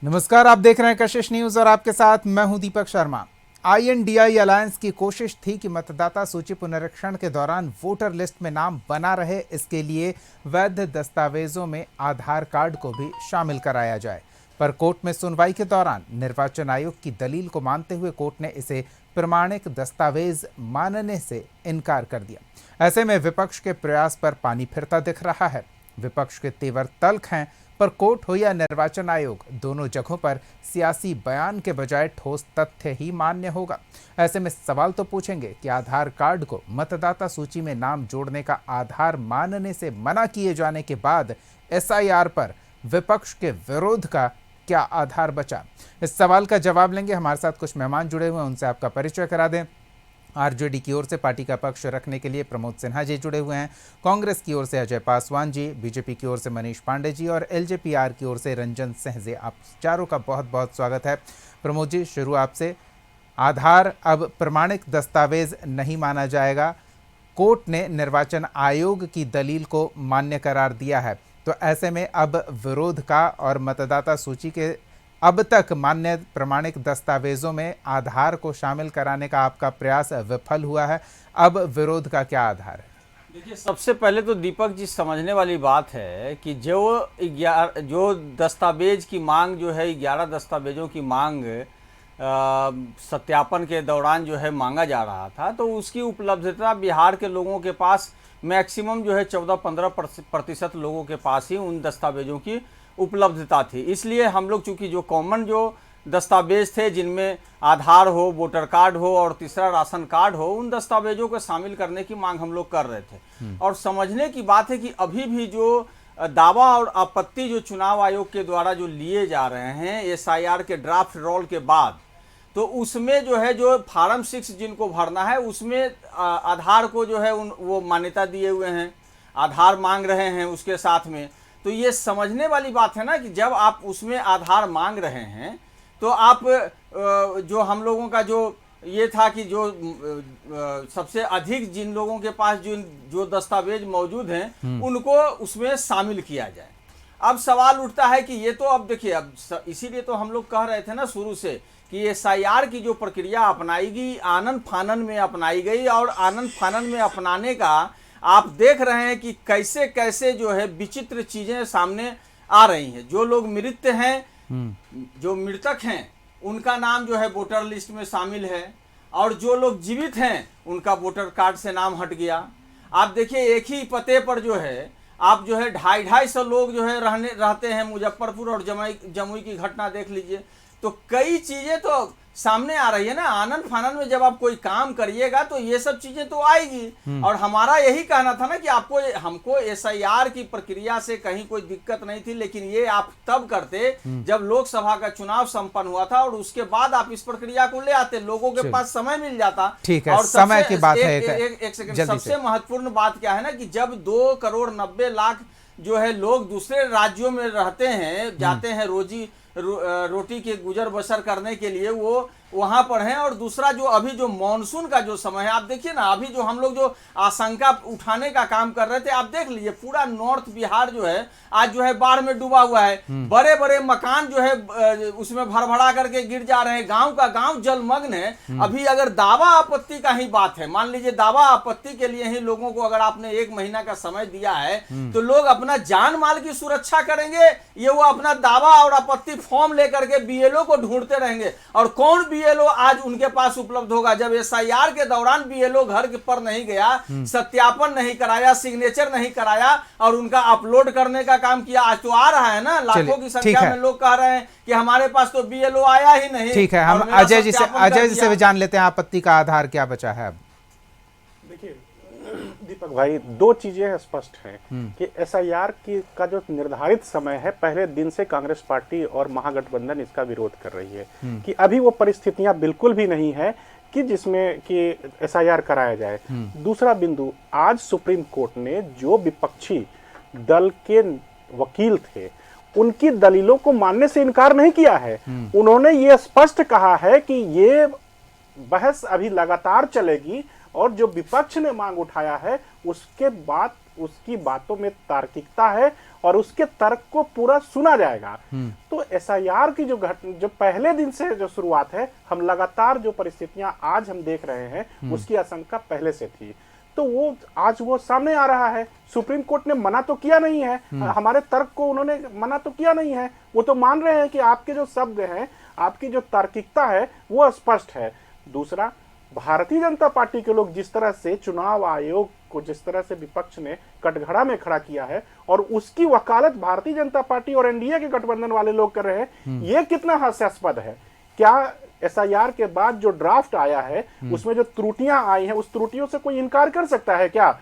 नमस्कार, आप देख रहे हैं कशिश न्यूज और आपके साथ मैं हूं दीपक शर्मा। INDI अलायंस की कोशिश थी कि मतदाता सूची पुनरीक्षण के दौरान वोटर लिस्ट में नाम बना रहे, इसके लिए वैध दस्तावेजों में आधार कार्ड को भी शामिल कराया जाए। पर कोर्ट में सुनवाई के दौरान निर्वाचन आयोग की दलील को मानते हुए कोर्ट ने इसे प्रमाणिक दस्तावेज मानने से इनकार कर दिया। ऐसे में विपक्ष के प्रयास पर पानी फिरता दिख रहा है। विपक्ष के तेवर तल्ख हैं, पर कोर्ट हो या निर्वाचन आयोग, दोनों जगहों पर सियासी बयान के बजाय ठोस तथ्य ही मान्य होगा। ऐसे में सवाल तो पूछेंगे कि आधार कार्ड को मतदाता सूची में नाम जोड़ने का आधार मानने से मना किए जाने के बाद SIR पर विपक्ष के विरोध का क्या आधार बचा? इस सवाल का जवाब लेंगे। हमारे साथ कुछ मेहमान जुड़े हुए हैं, उनसे आपका परिचय करा दें। RJD की ओर से पार्टी का पक्ष रखने के लिए प्रमोद सिन्हा जी जुड़े हुए हैं, कांग्रेस की ओर से अजय पासवान जी, बीजेपी की ओर से मनीष पांडे जी और LJPR की ओर से रंजन सहजे। आप चारों का बहुत बहुत स्वागत है। प्रमोद जी, शुरू आपसे। आधार अब प्रमाणिक दस्तावेज नहीं माना जाएगा, कोर्ट ने निर्वाचन आयोग की दलील को मान्य करार दिया है, तो ऐसे में अब विरोध का और मतदाता सूची के अब तक मान्य प्रमाणिक दस्तावेजों में आधार को शामिल कराने का आपका प्रयास विफल हुआ है, अब विरोध का क्या आधार है? देखिए, सबसे पहले तो दीपक जी समझने वाली बात है कि जो दस्तावेज की मांग जो है, 11 दस्तावेजों की मांग सत्यापन के दौरान जो है मांगा जा रहा था, तो उसकी उपलब्धता बिहार के लोगों के पास मैक्सिमम जो है 14-15% लोगों के पास ही उन दस्तावेजों की उपलब्धता थी। इसलिए हम लोग चूंकि जो कॉमन जो दस्तावेज थे, जिनमें आधार हो, वोटर कार्ड हो और तीसरा राशन कार्ड हो, उन दस्तावेजों को शामिल करने की मांग हम लोग कर रहे थे। और समझने की बात है कि अभी भी जो दावा और आपत्ति जो चुनाव आयोग के द्वारा जो लिए जा रहे हैं SIR के ड्राफ्ट रोल के बाद, तो उसमें जो है जो फार्म 6 जिनको भरना है उसमें आधार को जो है वो मान्यता दिए हुए हैं, आधार मांग रहे हैं उसके साथ में। तो ये समझने वाली बात है ना कि जब आप उसमें आधार मांग रहे हैं तो आप जो हम लोगों का जो ये था कि जो सबसे अधिक जिन लोगों के पास जो दस्तावेज मौजूद हैं उनको उसमें शामिल किया जाए। अब सवाल उठता है कि ये तो अब देखिए, अब इसीलिए तो हम लोग कह रहे थे ना शुरू से कि SIR की जो प्रक्रिया अपनाई गई, आनन फानन में अपनाई गई, और आनन फानन में अपनाने का आप देख रहे हैं कि कैसे कैसे जो है विचित्र चीजें सामने आ रही हैं। जो लोग मृत हैं, जो मृतक हैं, उनका नाम जो है वोटर लिस्ट में शामिल है, और जो लोग जीवित हैं उनका वोटर कार्ड से नाम हट गया। आप देखिए, एक ही पते पर जो है आप जो है 250-250 लोग जो है रहते हैं मुजफ्फरपुर और जमुई की घटना देख लीजिए। तो कई चीजें तो सामने आ रही है ना। आनन फानन में जब आप कोई काम करिएगा तो ये सब चीजें तो आएगी। और हमारा यही कहना था ना कि हमको SIR की प्रक्रिया से कहीं कोई दिक्कत नहीं थी, लेकिन ये आप तब करते जब लोकसभा का चुनाव संपन्न हुआ था और उसके बाद आप इस प्रक्रिया को ले आते, लोगों के पास समय मिल जाता। ठीक है, और समय की बात है। एक सेकंड, सबसे महत्वपूर्ण बात क्या है ना कि जब 2,90,00,000 जो है लोग दूसरे राज्यों में रहते हैं, जाते हैं रोटी के गुजर बसर करने के लिए, वो वहां पर हैं। और दूसरा जो अभी जो मानसून का जो समय है, आप देखिए ना, अभी जो हम लोग जो आशंका उठाने का काम कर रहे थे, आप देख लीजिए पूरा नॉर्थ बिहार जो है आज जो है बाढ़ में डूबा हुआ है। बड़े बड़े मकान जो है उसमें भरभरा करके गिर जा रहे हैं, गांव का गांव जलमग्न है। अभी अगर दावा आपत्ति का ही बात है, मान लीजिए दावा आपत्ति के लिए ही लोगों को अगर आपने 1 महीना का समय दिया है, तो लोग अपना जान माल की सुरक्षा करेंगे, ये वो अपना दावा और आपत्ति फॉर्म लेकर के BLO को ढूंढते रहेंगे। और कौन BLO आज उनके पास उपलब्ध होगा? जब SIR के दौरान BLO घर पर नहीं गया, सत्यापन नहीं कराया, सिग्नेचर नहीं कराया और उनका अपलोड करने का काम किया। आज तो आ रहा है ना, लाखों की संख्या में लोग कह रहे हैं कि हमारे पास तो BLO आया ही नहीं। ठीक है, हम अजय जी से भी जान लेते हैं, आपत्ति का आधार क्या बचा है अब? देखिए दीपक भाई, 2 चीजें स्पष्ट हैं कि SIR का जो निर्धारित समय है, पहले दिन से कांग्रेस पार्टी और महागठबंधन इसका विरोध कर रही है कि अभी वो परिस्थितियां बिल्कुल भी नहीं है कि जिसमें कि SIR कराया जाए। दूसरा बिंदु, आज सुप्रीम कोर्ट ने जो विपक्षी दल के वकील थे उनकी दलीलों को मानने से इनकार नहीं किया है। उन्होंने ये स्पष्ट कहा है कि ये बहस अभी लगातार चलेगी और जो विपक्ष ने मांग उठाया है उसके बाद उसकी बातों में तार्किकता है और उसके तर्क को पूरा सुना जाएगा। तो एसआईआर की जो पहले दिन से जो शुरुआत है, हम लगातार जो परिस्थितियां आज हम देख रहे हैं उसकी आशंका पहले से थी, तो वो आज वो सामने आ रहा है। सुप्रीम कोर्ट ने मना तो किया नहीं है, हमारे तर्क को उन्होंने मना तो किया नहीं है, वो तो मान रहे हैं कि आपके जो शब्द हैं, आपकी जो तार्किकता है वो स्पष्ट है। दूसरा, भारतीय जनता पार्टी के लोग जिस तरह से चुनाव आयोग को जिस तरह से विपक्ष ने कटघरा में खड़ा किया है और उसकी वकालत भारतीय जनता पार्टी और एनडीए के गठबंधन वाले लोग कर रहे हैं, ये कितना हास्यास्पद है। क्या एसआईआर के बाद जो ड्राफ्ट आया है उसमें जो त्रुटियां आई हैं, उस त्रुटियों से कोई इनकार कर सकता है क्या?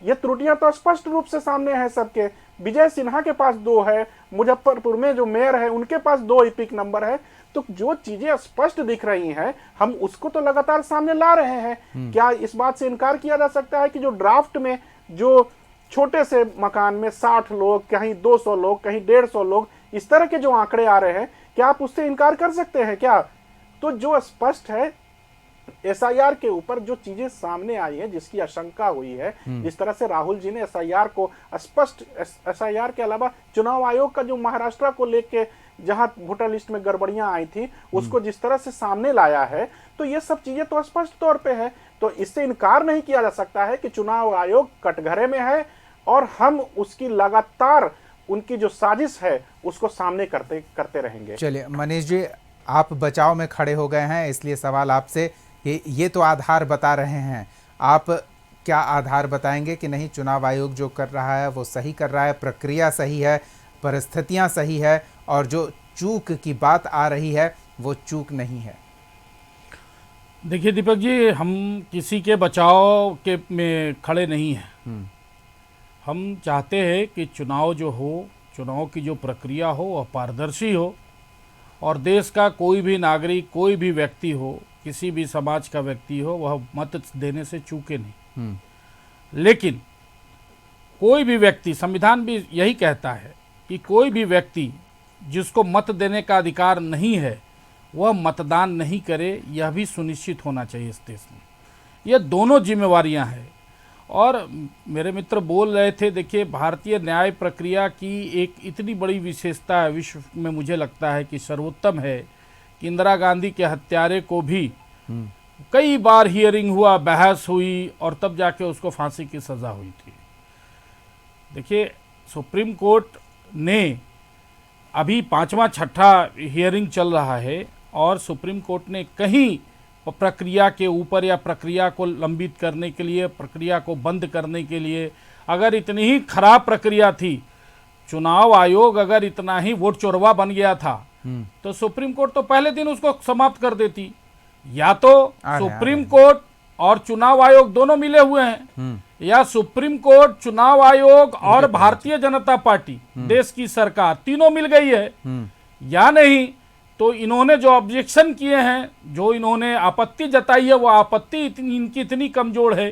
ये त्रुटियां तो स्पष्ट रूप से सामने हैं सबके। विजय सिन्हा के पास 2 है, मुजफ्फरपुर में जो मेयर है उनके पास 2 इपिक नंबर है। तो जो चीजें स्पष्ट दिख रही हैं, हम उसको तो लगातार सामने ला रहे हैं। क्या इस बात से इनकार किया जा सकता है कि जो ड्राफ्ट में जो छोटे से मकान में 60 लोग, कहीं 200 लोग, कहीं 150 लोग, इस तरह के जो आंकड़े आ रहे हैं, क्या आप उससे इनकार कर सकते हैं क्या? तो जो स्पष्ट है, एसआईआर के ऊपर जो चीजें सामने आई है, जिसकी आशंका हुई है, जिस तरह से राहुल जी ने एसआईआर को स्पष्ट, एसआईआर के अलावा चुनाव आयोग का जो महाराष्ट्र को लेके जहां वोटर लिस्ट में गड़बड़ियां आई थी, उसको जिस तरह से सामने लाया है, तो ये सब चीजें तो स्पष्ट तौर पे है। तो इससे इनकार नहीं किया जा सकता है कि चुनाव आयोग कटघरे में है और हम उसकी लगातार उनकी जो साजिश है उसको सामने करते रहेंगे। चलिए मनीष जी, आप बचाव में खड़े हो गए हैं, इसलिए सवाल आपसे कि ये तो आधार बता रहे हैं, आप क्या आधार बताएंगे कि नहीं चुनाव आयोग जो कर रहा है वो सही कर रहा है, प्रक्रिया सही है, परिस्थितियां सही है, और जो चूक की बात आ रही है वो चूक नहीं है? देखिए दीपक जी, हम किसी के बचाव के में खड़े नहीं हैं। हम चाहते हैं कि चुनाव जो हो, चुनाव की जो प्रक्रिया हो वह पारदर्शी हो और देश का कोई भी नागरिक, कोई भी व्यक्ति हो, किसी भी समाज का व्यक्ति हो, वह मत देने से चूके नहीं। लेकिन कोई भी व्यक्ति, संविधान भी यही कहता है कि कोई भी व्यक्ति जिसको मत देने का अधिकार नहीं है वह मतदान नहीं करे, यह भी सुनिश्चित होना चाहिए इस देश में। यह दोनों जिम्मेवारियां हैं। और मेरे मित्र बोल रहे थे, देखिए भारतीय न्याय प्रक्रिया की एक इतनी बड़ी विशेषता है, विश्व में मुझे लगता है कि सर्वोत्तम है, कि इंदिरा गांधी के हत्यारे को भी कई बार हियरिंग हुआ, बहस हुई और तब जाके उसको फांसी की सज़ा हुई थी। देखिए सुप्रीम कोर्ट ने अभी 5वां 6ठा हियरिंग चल रहा है और सुप्रीम कोर्ट ने कहीं प्रक्रिया के ऊपर या प्रक्रिया को लंबित करने के लिए, प्रक्रिया को बंद करने के लिए, अगर इतनी ही खराब प्रक्रिया थी, चुनाव आयोग अगर इतना ही वोट चोरवा बन गया था, तो सुप्रीम कोर्ट तो पहले दिन उसको समाप्त कर देती। या तो सुप्रीम कोर्ट और चुनाव आयोग दोनों मिले हुए हैं, या सुप्रीम कोर्ट, चुनाव आयोग और भारतीय जनता पार्टी, देश की सरकार, तीनों मिल गई है, या नहीं तो इन्होंने जो ऑब्जेक्शन किए हैं, जो इन्होंने आपत्ति जताई है, वो आपत्ति इनकी इतनी कमजोर है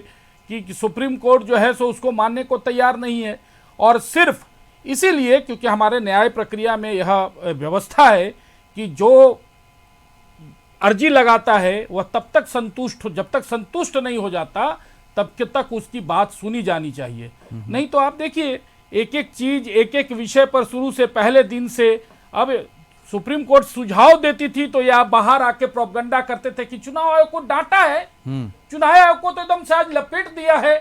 कि सुप्रीम कोर्ट जो है सो उसको मानने को तैयार नहीं है। और सिर्फ इसीलिए क्योंकि हमारे न्याय प्रक्रिया में यह व्यवस्था है कि जो अर्जी लगाता है वह तब तक जब तक संतुष्ट नहीं हो जाता तब तक उसकी बात सुनी जानी चाहिए। नहीं तो आप देखिए, एक एक चीज, एक एक विषय पर शुरू से पहले दिन से, अब सुप्रीम कोर्ट सुझाव देती थी तो यह बाहर आके प्रोपगंडा करते थे कि चुनाव आयोग को डांटा है, चुनाव आयोग को तो एकदम से आज लपेट दिया है।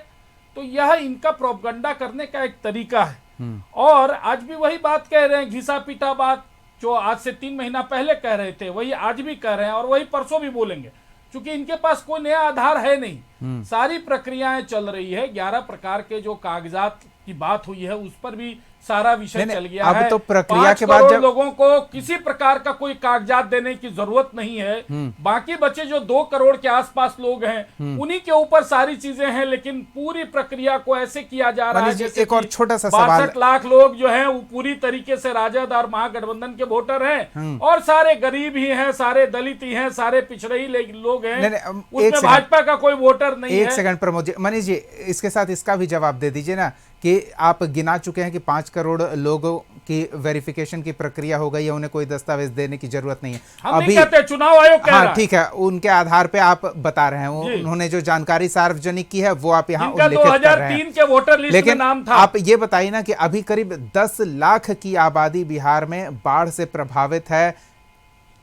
तो यह इनका प्रोपगंडा करने का एक तरीका है। और आज भी वही बात कह रहे हैं, घिसा पीटा बात जो आज से 3 महीना पहले कह रहे थे, वही आज भी कह रहे हैं और वही परसों भी बोलेंगे, क्योंकि इनके पास कोई नया आधार है नहीं। सारी प्रक्रियाएं चल रही है, 11 प्रकार के जो कागजात की बात हुई है उस पर भी सारा विषय चल गया अब है। तो प्रक्रिया के बाद जब लोगों को किसी प्रकार का कोई कागजात देने की जरूरत नहीं है। बाकी बचे जो 2 करोड़ के आसपास लोग हैं उन्हीं के ऊपर सारी चीजें हैं, लेकिन पूरी प्रक्रिया को ऐसे किया जा रहा है जैसे एक और छोटा सा सवाल, 62 लाख लोग जो हैं वो पूरी तरीके से राजद और महागठबंधन के वोटर हैं और सारे गरीब ही हैं, सारे दलित ही हैं, सारे पिछड़े ही लोग हैं, उसमें भाजपा का कोई वोटर नहीं है। एक सेकंड प्रमोद जी, मनीष जी इसके साथ इसका भी जवाब दे दीजिए ना कि आप गिना चुके हैं कि 5 करोड़ लोगों की वेरिफिकेशन की प्रक्रिया हो गई है, उन्हें कोई दस्तावेज देने की जरूरत नहीं है हम नहीं कहते, चुनाव आयोग कह रहा हाँ है। ठीक है, उनके आधार पे आप बता रहे हैं, उन्होंने जो जानकारी सार्वजनिक की है वो आप यहाँ जिनका उल्लेखित कर रहे 2003 हैं। के वोटर लिस्ट में लेकिन नाम था। आप ये बताइए ना कि अभी करीब 10 लाख की आबादी बिहार में बाढ़ से प्रभावित है,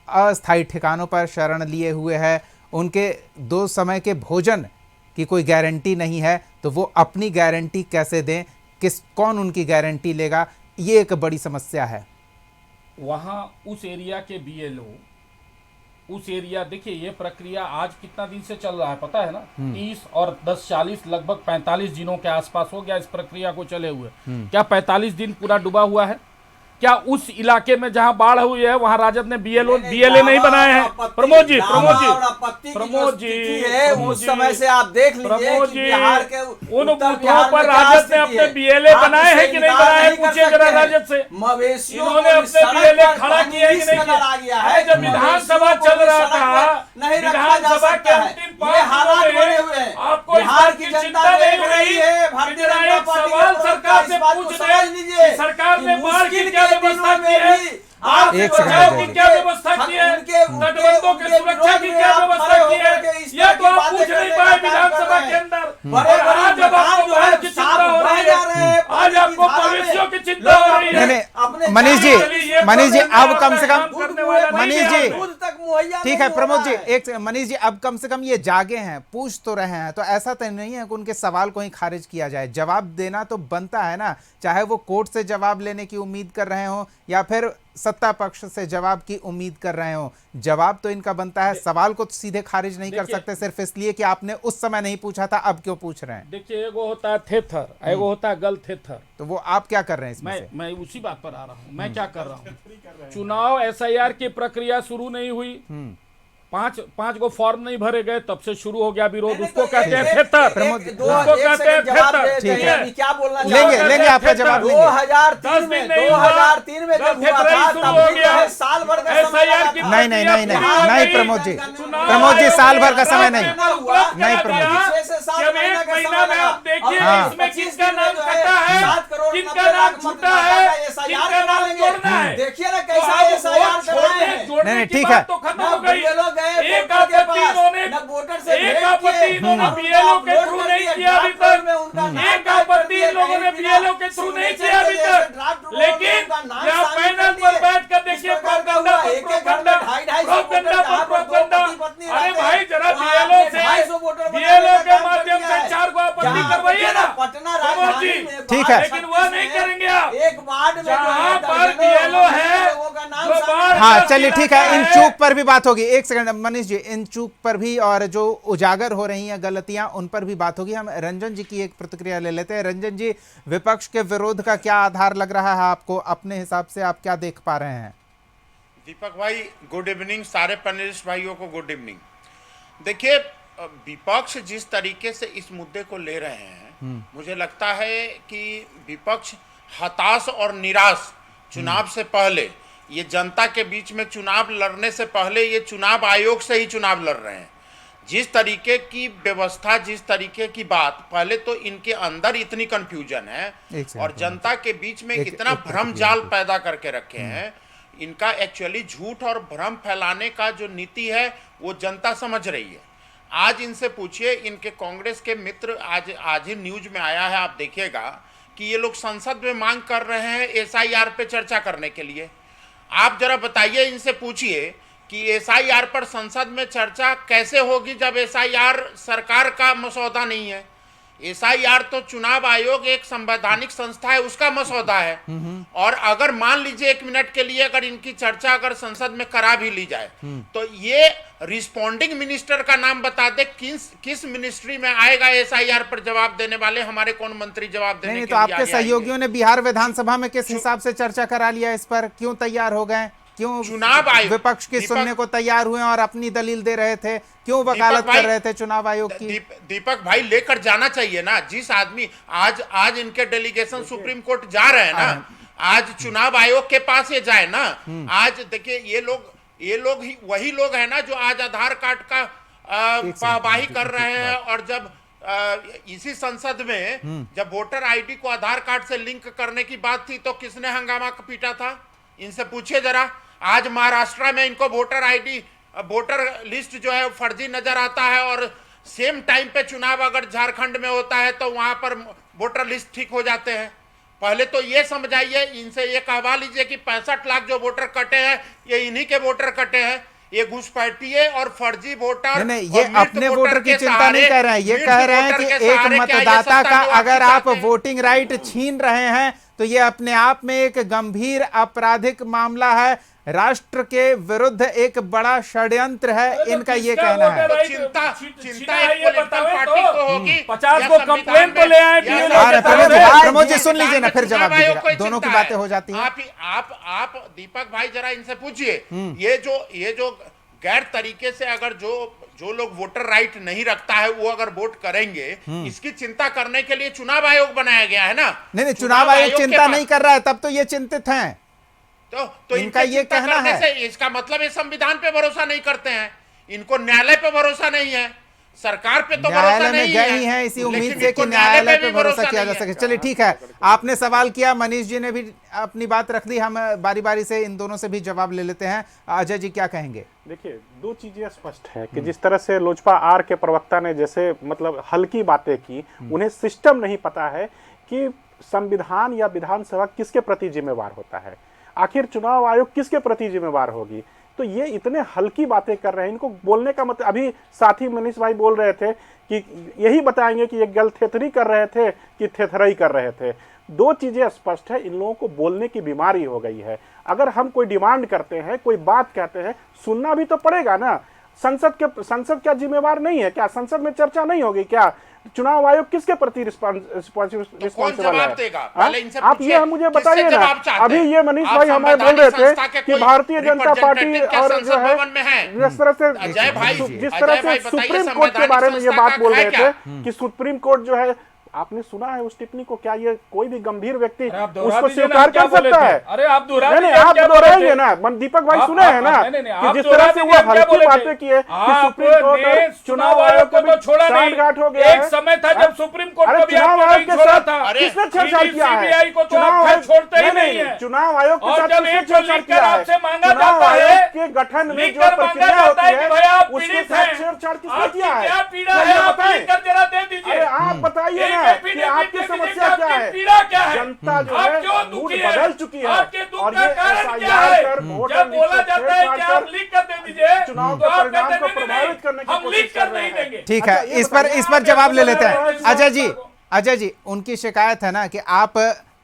अस्थायी ठिकानों पर शरण लिए हुए है, उनके 2 समय के भोजन की कोई गारंटी नहीं है, तो वो अपनी गारंटी कैसे दें, कौन उनकी गारंटी लेगा, ये एक बड़ी समस्या है। वहां उस एरिया के बीएलओ, उस एरिया, देखिए ये प्रक्रिया आज कितना दिन से चल रहा है पता है ना, 30 और 10 40 लगभग 45 दिनों के आसपास हो गया इस प्रक्रिया को चले हुए। क्या 45 दिन पूरा डूबा हुआ है? क्या उस इलाके में जहां बाढ़ हुई है वहां राजद ने बीएलए नहीं बनाए हैं? प्रमोद जी उस समय से आप देख लीजिए कि बिहार के उन बूथों पर राजद ने अपने बीएलए बनाए हैं कि नहीं बनाए हैं? पूछिए जरा राजद से। इन्होंने अपने बीएलए खड़ा किए हैं कि नहीं किया? जब विधानसभा चल रहा था, विधानसभा के अंतिम 5 दिनों में आपको इस बात की चिंता नहीं हो रही है? जरा एक सवाल सरकार से पूछ दे, सरकार ने बाढ़ की क्या व्यवस्था की है? एक बचाव की क्या व्यवस्था की है? तटबंधों की सुरक्षा की क्या व्यवस्था की है? यह तो आप पूछ नहीं पाए विधानसभा के अंदर। और आज जब आपको बाढ़ की चिंता हो रही है, आज आपको मवेशियों की चिंता हो रही है। नहीं, मनीष जी अब कम से कम, मनीष जी ठीक है, प्रमोद जी एक मनीष जी अब कम से कम ये जागे हैं, पूछ तो रहे हैं, तो ऐसा तो नहीं है कि उनके सवाल को ही खारिज किया जाए। जवाब देना तो बनता है ना, चाहे वो कोर्ट से जवाब लेने की उम्मीद कर रहे हो या फिर सत्ता पक्ष से जवाब की उम्मीद कर रहे हो, जवाब तो इनका बनता है। सवाल को तो सीधे खारिज नहीं कर सकते सिर्फ इसलिए कि आपने उस समय नहीं पूछा था, अब क्यों पूछ रहे हैं। देखिए, एगो होता है थेथर, एगो होता है गल थेथर। तो वो आप क्या कर रहे हैं इसमें से? मैं उसी बात पर आ रहा हूँ। मैं क्या कर रहा हूँ, चुनाव एसआईआर की प्रक्रिया शुरू नहीं हुई, पांच गो फॉर्म नहीं भरे गए, तब से शुरू हो गया विरोध। उसको कहते हैं थेथर, उसको कहते हैं थेथर। ठीक है, क्या बोलना लेंगे आपका जवाब लेंगे। 2003 में जब हुआ था तब हो गया, साल भर का एसआईआर की नहीं प्रमोद जी साल भर का समय नहीं प्रमोद जी। जब 1 महीना में आप देखिए इसमें किसका नाम कटा है, किसका नाम छूटा है, किसका नाम जोड़ना है। देखिए ना कैसा एसआईआर कराए हैं। जोड़ने ठीक की है। बात तो खत्म हो गई। एक आपत्ति इन्होंने बीएलओ के थ्रू नहीं किया अभी तक, एक आपत्ति इन लोगों ने बीएलओ के थ्रू नहीं किया अभी तक। लेकिन यहाँ पैनल पर बैठ कर देखिए, प्रोपगेंडा। अरे भाई जरा बीएलओ के माध्यम से 4 गो आपत्ति करवाइए ना प्रमोद जी। ठीक है, लेकिन वह नहीं करेंगे आप। एक वार्ड में जहाँ पर बीएलओ है, हाँ चलिए ठीक है, इन चूक पर भी बात होगी। एक सेकंड मनीष जी, इन चूक पर भी और जो उजागर हो रही हैं गलतियां, उन पर भी बात होगी। हम रंजन जी की एक प्रतिक्रिया ले लेते हैं। रंजन जी, विपक्ष के विरोध का क्या आधार लग रहा है आपको? अपने हिसाब से आप क्या देख पा रहे हैं? दीपक भाई गुड इवनिंग, सारे पैनलिस्ट भाइयों को गुड इवनिंग। देखिए, विपक्ष जिस तरीके से इस मुद्दे को ले रहे हैं, मुझे लगता है कि विपक्ष हताश और निराश चुनाव से पहले, ये जनता के बीच में चुनाव लड़ने से पहले ये चुनाव आयोग से ही चुनाव लड़ रहे हैं। जिस तरीके की व्यवस्था, जिस तरीके की बात, पहले तो इनके अंदर इतनी कंफ्यूजन है और जनता के बीच में इतना भ्रम जाल पैदा करके रखे हैं। इनका एक्चुअली झूठ और भ्रम फैलाने का जो नीति है वो जनता समझ रही है। आज इनसे पूछिए, इनके कांग्रेस के मित्र, आज ही न्यूज में आया है, आप देखिएगा कि ये लोग संसद में मांग कर रहे हैं एसआईआर पे चर्चा करने के लिए। आप जरा बताइए, इनसे पूछिए कि एसआईआर पर संसद में चर्चा कैसे होगी जब एसआईआर सरकार का मसौदा नहीं है। एसआईआर तो चुनाव आयोग एक संवैधानिक संस्था है, उसका मसौदा है। और अगर मान लीजिए 1 मिनट के लिए अगर इनकी चर्चा अगर संसद में करा भी ली जाए, तो ये रिस्पॉन्डिंग मिनिस्टर का नाम बता दे, किस मिनिस्ट्री में आएगा एसआईआर पर जवाब देने वाले? हमारे कौन मंत्री जवाब देने नहीं, के तो लिए आपके सहयोगियों ने बिहार विधानसभा में किस हिसाब से चर्चा करा लिया इस पर? क्यों तैयार हो गए? क्यों चुनाव आयोग विपक्ष की सुनने को तैयार हुए और अपनी दलील दे रहे थे? क्यों वकालत कर रहे थे चुनाव आयोग की? दीपक भाई, लेकर जाना चाहिए ना। जिस आदमी आज इनके डेलीगेशन सुप्रीम कोर्ट जा रहे हैं ना, आज चुनाव आयोग के पास ये जाए ना। आज देखिए, ये लोग ही वही लोग हैं ना जो आज आधार कार्ड का वाहवाही कर रहे हैं, और जब इसी संसद में जब वोटर आईडी को आधार कार्ड से लिंक करने की बात थी तो किसने हंगामा पीटा था? इनसे पूछिए जरा। आज महाराष्ट्र में इनको वोटर लिस्ट जो है फर्जी नजर आता है, और सेम टाइम पे चुनाव अगर झारखंड में होता है तो वहां पर वोटर लिस्ट ठीक हो जाते हैं। पहले तो ये समझाइए, इनसे ये कहवा लीजिए कि 65 लाख जो वोटर कटे हैं ये इन्हीं के वोटर कटे हैं। ये घुसपैठिए और फर्जी वोटर नहीं, ये अपने वोटर की चिंता नहीं कर रहे हैं, ये कह रहे हैं कि एक मतदाता का अगर आप वोटिंग राइट छीन रहे हैं तो ये अपने आप में एक गंभीर आपराधिक मामला है, राष्ट्र के विरुद्ध एक बड़ा षड्यंत्र है, इनका ये कहना है। तो चिंता एक पॉलिटिकल पार्टी को होगी। 50 को कंप्लेन तो ले आए। प्रमोद जी सुन लीजिए ना, फिर जवाब दीजिएगा, दोनों की बातें हो जाती हैं। आप दीपक भाई जरा इनसे पूछिए, ये जो गैर तरीके से अगर जो लोग वोटर राइट नहीं रखता है वो अगर वोट करेंगे, इसकी चिंता करने के लिए चुनाव आयोग बनाया गया है ना। नहीं, चुनाव आयोग चिंता नहीं कर रहा है, तब तो ये चिंतित हैं। तो इनका ये कहना है से इसका मतलब ये संविधान पे भरोसा नहीं करते हैं, इनको न्यायालय पे भरोसा नहीं है, सरकार पे तो भरोसा नहीं है। न्यायालय में गए हैं इसी उम्मीद से कि न्यायालय पे भरोसा किया जा सके। चलिए ठीक है, आपने सवाल किया, मनीष जी ने भी अपनी बात रख दी, हम बारी बारी से इन दोनों से भी जवाब ले लेते हैं। अजय जी क्या कहेंगे? देखिए, दो चीजें स्पष्ट है कि जिस तरह से लोजपा आर के प्रवक्ता ने जैसे मतलब हल्की बातें की, उन्हें सिस्टम नहीं पता है कि संविधान या विधानसभा किसके प्रति जिम्मेवार होता है, आखिर चुनाव आयोग किसके प्रति जिम्मेवार होगी। तो ये इतने हल्की बातें कर रहे हैं, इनको बोलने का मतलब, अभी साथी मनीष भाई बोल रहे थे कि यही बताएंगे कि ये गलथेथरी कर रहे थे कि थेथराई कर रहे थे। दो चीजें स्पष्ट है, इन लोगों को बोलने की बीमारी हो गई है। अगर हम कोई डिमांड करते हैं, कोई बात कहते हैं, सुनना भी तो पड़ेगा ना। संसद क्या जिम्मेवार नहीं है क्या? संसद में चर्चा नहीं होगी क्या? चुनाव आयोग किसके प्रति रिस्पॉन्सिबल है? आप ये मुझे बताइए ना। अभी ये मनीष भाई हमारे बोल रहे थे कि भारतीय जनता पार्टी और जो है जिस तरह से सुप्रीम कोर्ट के बारे में ये बात बोल रहे थे कि सुप्रीम कोर्ट जो है, आपने सुना है उस टिप्पणी को? क्या ये कोई भी गंभीर व्यक्ति उसको स्वीकार कर सकता है? अरे आप आप दोहराएंगे ना, दीपक भाई सुने हैं ना कि जिस तरह से वो हल्की बातें की है कि सुप्रीम कोर्ट चुनाव आयोग को भी सांठगांठ हो गया है। एक समय था जब सुप्रीम कोर्ट को भी चुनाव आयोग के साथ किसने छेड़छाड़ किया है? चुनाव आयोग छोड़ते ही नहीं है। चुनाव आयोग के साथ जब किसने एक छेड़छाड़ किया है? चुनाव आयोग के गठन में जो प्रक्रिया होती है उसके साथ छेड़छाड़ किसने किया है? क्या पीड़ा है आप लिखकर जरा दे दीजिए। आप बताइए ना कि आपकी समस्या क्या है? पीड़ा क्या है? जनता जो है मूड बदल चुकी है और ये SIR कर जब बोला जाता है कि आप लिख कर दे दीजिए, चुनाव के परिणाम को प्रभावित करने की कोशिश कर रहे हैं। ठीक है, इस पर जवाब ले लेते हैं। अजय जी उनकी शिकायत है ना कि आप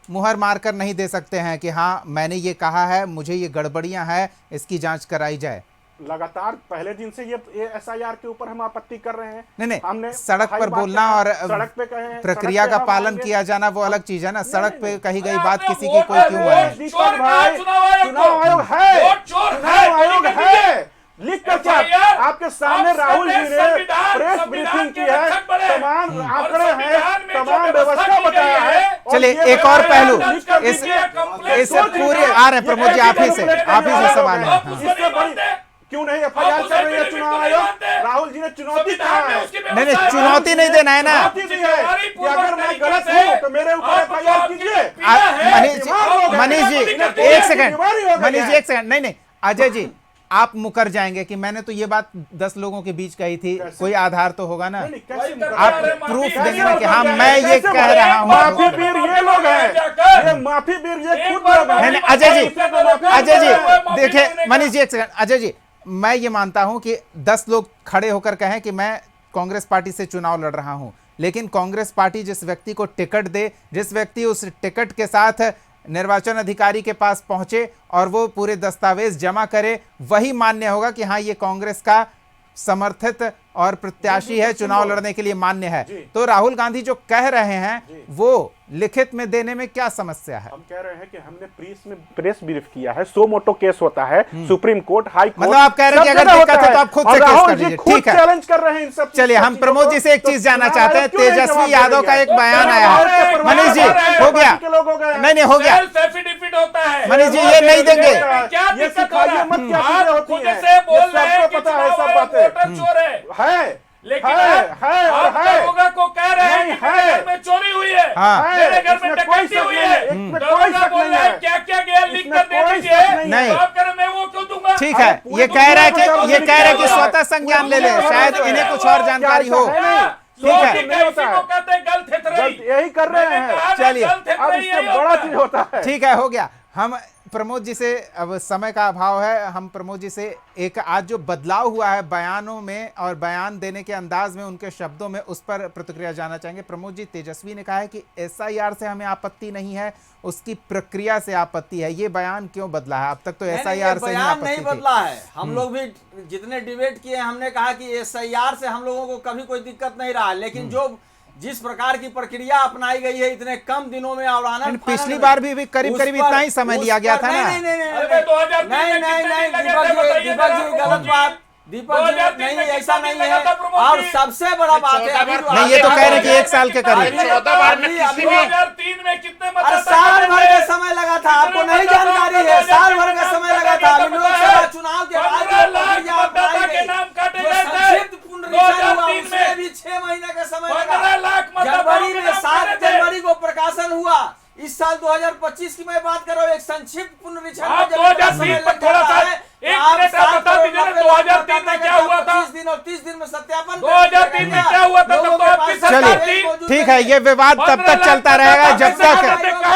मुहर मारकर नहीं दे सकते हैं कि हाँ मैंने ये कहा है, मुझे ये गड़बड़ियां हैं, इसकी जांच कराई जाए। लगातार पहले दिन से ये SIR के ऊपर हम आपत्ति कर रहे हैं। नहीं, हमने सड़क पर बोलना और सड़क पे कहे प्रक्रिया का पालन किया जाना वो अलग चीज है ना। सड़क पे कही गई बात किसी की कोई क्यों माने? चुनाव आयोग है, चुनाव आयोग है। लिख कर क्या आपके सामने राहुल जी ने प्रेस ब्रीफिंग की है, तमाम आंकड़े हैं, तमाम व्यवस्था बताया है। चलिए एक और पहलू इस पूरे आ रहे प्रमोद जी, आप ही से सवाल है। क्यों नहीं FIR चल रही है चुनाव आयोग? राहुल जी ने चुनौती कहा है। नहीं, चुनौती नहीं देना है ना। अगर मैं गलत हूँ तो मेरे ऊपर FIR कीजिए। मनीष जी एक सेकंड, नहीं अजय जी आप मुकर जाएंगे कि मैंने तो ये बात 10 लोगों के बीच कही थी, कोई आधार तो होगा ना? आप प्रूफ देंगे ना कि हाँ मैं ये कह रहा हूँ। माफी पीर ये लोग हैं, माफी पीर ये खुद लोग हैं। अजय जी देखिए, मनीष जी एक सेकंड। अजय जी मैं ये मानता हूं कि 10 लोग खड़े होकर कहें कि मैं कांग्रेस पार्टी से चुनाव लड़ रहा हूं, लेकिन कांग्रेस पार्टी जिस व्यक्ति को टिकट दे, जिस व्यक्ति उस टिकट के साथ निर्वाचन अधिकारी के पास पहुंचे और वो पूरे दस्तावेज जमा करे, वही मान्य होगा कि हाँ ये कांग्रेस का समर्थित और प्रत्याशी है, चुनाव लड़ने के लिए मान्य है। तो राहुल गांधी जो कह रहे हैं वो लिखित में देने में क्या समस्या है? हम कह रहे हैं कि हमने प्रेस ब्रीफ किया है, सो मोटो केस होता है, सुप्रीम कोर्ट, हाई कोर्ट। मतलब आप कह रहे हैं कि अगर दिक्कत है तो आप खुद से केस कर लीजिए। ठीक है, चैलेंज कर रहे हैं इन सब। चलिए हम प्रमोद जी से एक चीज जानना चाहते हैं। तेजस्वी यादव का एक बयान आया है। मनीष जी हो गया? नहीं हो गया मनीष जी, ये नहीं देंगे। ये सिखाइए मत क्या चीजें होती हैं, सबको पता है सब बातें। है लेकिन है आप लोगों को रहे हैं कि मेरे घर में चोरी हुई है, हाँ। मेरे घर में इसमें कोई डकैती शक हुई नहीं है, है, इसमें दरोगा कोई शक बोल नहीं रहा है है। क्या क्या गया लिख इसमें कर दे कोई दीजिए, शक नहीं है। तो आप कह रहे हैं, मैं वो क्यों दूंगा? ठीक है, ये कह रहा है कि स्वतः संज्ञान ले ले, शायद इन्हें कुछ और जानकारी हो। ठीक है, यही कर रहे हैं। चलिए, अब इससे बड़ा चीज होता है। ठीक है, हो गया। हम प्रमोद जी से, अब समय का अभाव है, हम प्रमोद जी से एक आज जो बदलाव हुआ है बयानों में और बयान देने के अंदाज में, उनके शब्दों में, उस पर प्रतिक्रिया जानना चाहेंगे। प्रमोद जी, तेजस्वी ने कहा है कि एसआईआर से हमें आपत्ति नहीं है, उसकी प्रक्रिया से आपत्ति है। ये बयान क्यों बदला है? अब तक तो एसआईआर से ही बयान आपत्ति नहीं थी। बदला है। हम लोग भी जितने डिबेट किए हमने कहा कि एसआईआर से हम लोगों को कभी कोई दिक्कत नहीं रहा, लेकिन जो जिस प्रकार की प्रक्रिया अपनाई गई है इतने कम दिनों में और आनंद पिछली बार भी करीब इतना ही समय लिया गया था ना। नहीं, दीपक जी गलत बात, दीपक जी नहीं, ऐसा नहीं है। और सबसे बड़ा बात है, नहीं, ये तो कह रहे हैं कि 1 साल के करीब। 2003 में कितने साल भर का समय लगा था, आपको नहीं जानकारी है, साल भर का समय लगा था। अभी लोकसभा चुनाव के बाद भी 6 महीने का समय लगा। जनवरी में 7 जनवरी को प्रकाशन हुआ। इस साल 2025 की मैं बात कर रहा हूँ, एक संक्षिप्त पुनरीक्षण में 2003 पर थोड़ा सा एक मिनट आप बता दीजिए ना, 2003 में क्या हुआ था? 30 दिन और 30 दिन में सत्यापन। 2003 में क्या हुआ था? तब तो आपकी सरकार थी। चलिए, ठीक है, ये विवाद तब तक चलता रहेगा जब तक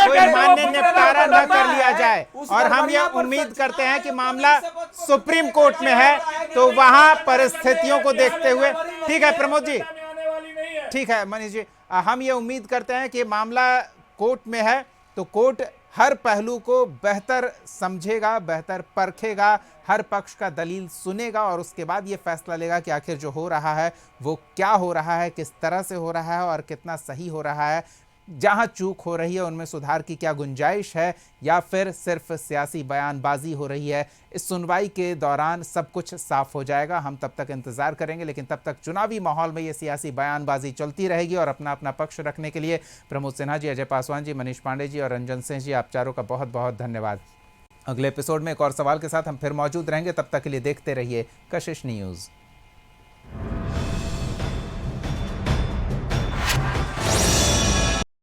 कोई मान्य निपटारा न कर लिया जाए। और हम ये उम्मीद करते हैं कि मामला सुप्रीम कोर्ट में है, तो वहां परिस्थितियों को देखते हुए। ठीक है प्रमोद जी, ठीक है मनीष जी, हम ये उम्मीद करते हैं कि मामला कोर्ट में है तो कोर्ट हर पहलू को बेहतर समझेगा, बेहतर परखेगा, हर पक्ष का दलील सुनेगा और उसके बाद ये फैसला लेगा कि आखिर जो हो रहा है वो क्या हो रहा है, किस तरह से हो रहा है और कितना सही हो रहा है। जहां चूक हो रही है उनमें सुधार की क्या गुंजाइश है या फिर सिर्फ सियासी बयानबाजी हो रही है। इस सुनवाई के दौरान सब कुछ साफ हो जाएगा। हम तब तक इंतजार करेंगे, लेकिन तब तक चुनावी माहौल में ये सियासी बयानबाजी चलती रहेगी। और अपना अपना पक्ष रखने के लिए प्रमोद सिन्हा जी, अजय पासवान जी, मनीष पांडे जी और रंजन सिंह जी, आप चारों का बहुत बहुत धन्यवाद। अगले एपिसोड में एक और सवाल के साथ हम फिर मौजूद रहेंगे। तब तक के लिए देखते रहिए कशिश न्यूज़।